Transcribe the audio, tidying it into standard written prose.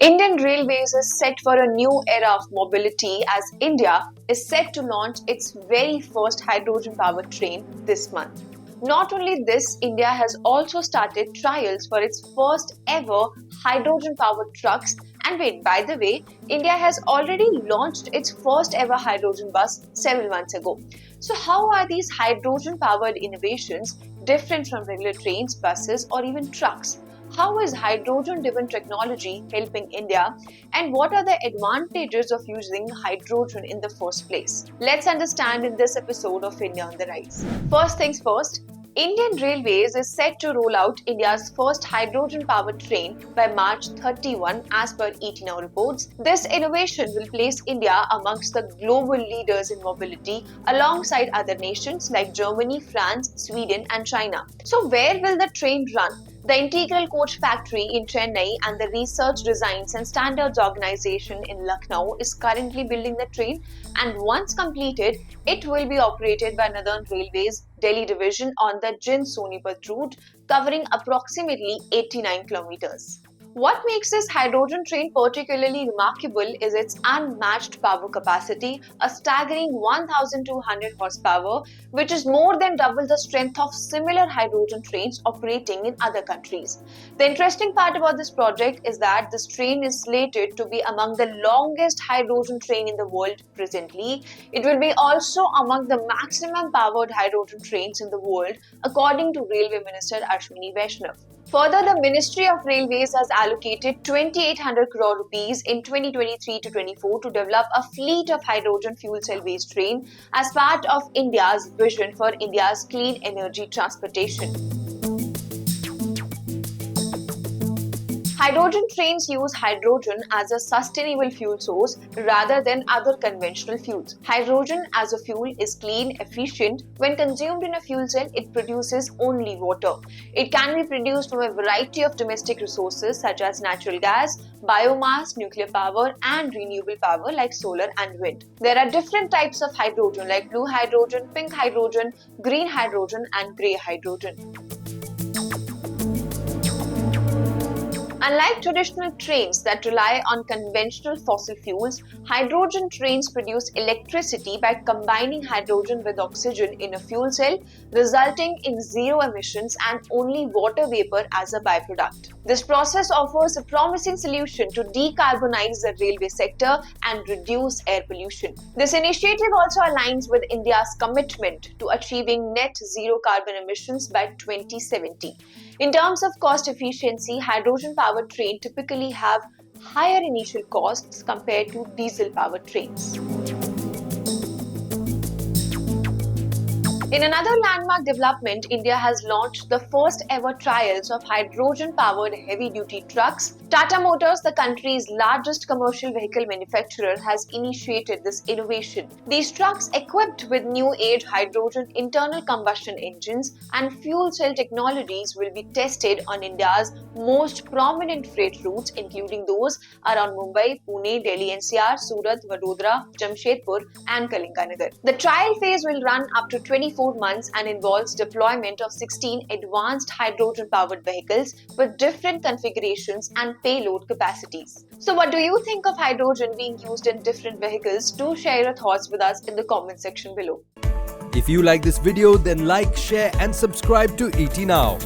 Indian Railways is set for a new era of mobility as India is set to launch its very first hydrogen-powered train this month. Not only this, India has also started trials for its first ever hydrogen-powered trucks. And wait, by the way, India has already launched its first ever hydrogen bus several months ago. So how are these hydrogen-powered innovations different from regular trains, buses, or even trucks? How is hydrogen-driven technology helping India, and what are the advantages of using hydrogen in the first place? Let's understand in this episode of India on the Rise. First things first, Indian Railways is set to roll out India's first hydrogen-powered train by March 31 as per ET Now reports. This innovation will place India amongst the global leaders in mobility alongside other nations like Germany, France, Sweden and China. So where will the train run? The Integral Coach Factory in Chennai and the Research, Designs and Standards Organization in Lucknow is currently building the train, and once completed, it will be operated by Northern Railway's Delhi division on the Jind-Sonipat route, covering approximately 89 kilometers. What makes this hydrogen train particularly remarkable is its unmatched power capacity, a staggering 1,200 horsepower, which is more than double the strength of similar hydrogen trains operating in other countries. The interesting part about this project is that this train is slated to be among the longest hydrogen train in the world presently. It will be also among the maximum powered hydrogen trains in the world, according to Railway Minister Ashwini Vaishnav. Further, the Ministry of Railways has allocated 2,800 crore rupees in 2023-24 to develop a fleet of hydrogen fuel cell-based train as part of India's vision for India's clean energy transportation. Hydrogen trains use hydrogen as a sustainable fuel source rather than other conventional fuels. Hydrogen as a fuel is clean, efficient. When consumed in a fuel cell, it produces only water. It can be produced from a variety of domestic resources such as natural gas, biomass, nuclear power, and renewable power like solar and wind. There are different types of hydrogen like blue hydrogen, pink hydrogen, green hydrogen, and grey hydrogen. Unlike traditional trains that rely on conventional fossil fuels, hydrogen trains produce electricity by combining hydrogen with oxygen in a fuel cell, resulting in zero emissions and only water vapor as a byproduct. This process offers a promising solution to decarbonize the railway sector and reduce air pollution. This initiative also aligns with India's commitment to achieving net zero carbon emissions by 2070. In terms of cost efficiency, hydrogen-powered trains typically have higher initial costs compared to diesel-powered trains. In another landmark development, India has launched the first ever trials of hydrogen-powered heavy-duty trucks. Tata Motors, the country's largest commercial vehicle manufacturer, has initiated this innovation. These trucks, equipped with new-age hydrogen internal combustion engines and fuel cell technologies, will be tested on India's most prominent freight routes, including those around Mumbai, Pune, Delhi NCR, Surat, Vadodara, Jamshedpur, and Kalinganagar. The trial phase will run up to 24 months and involves deployment of 16 advanced hydrogen-powered vehicles with different configurations and payload capacities. So what do you think of hydrogen being used in different vehicles? Do share your thoughts with us in the comment section below. If you like this video, then like, share and subscribe to ET Now.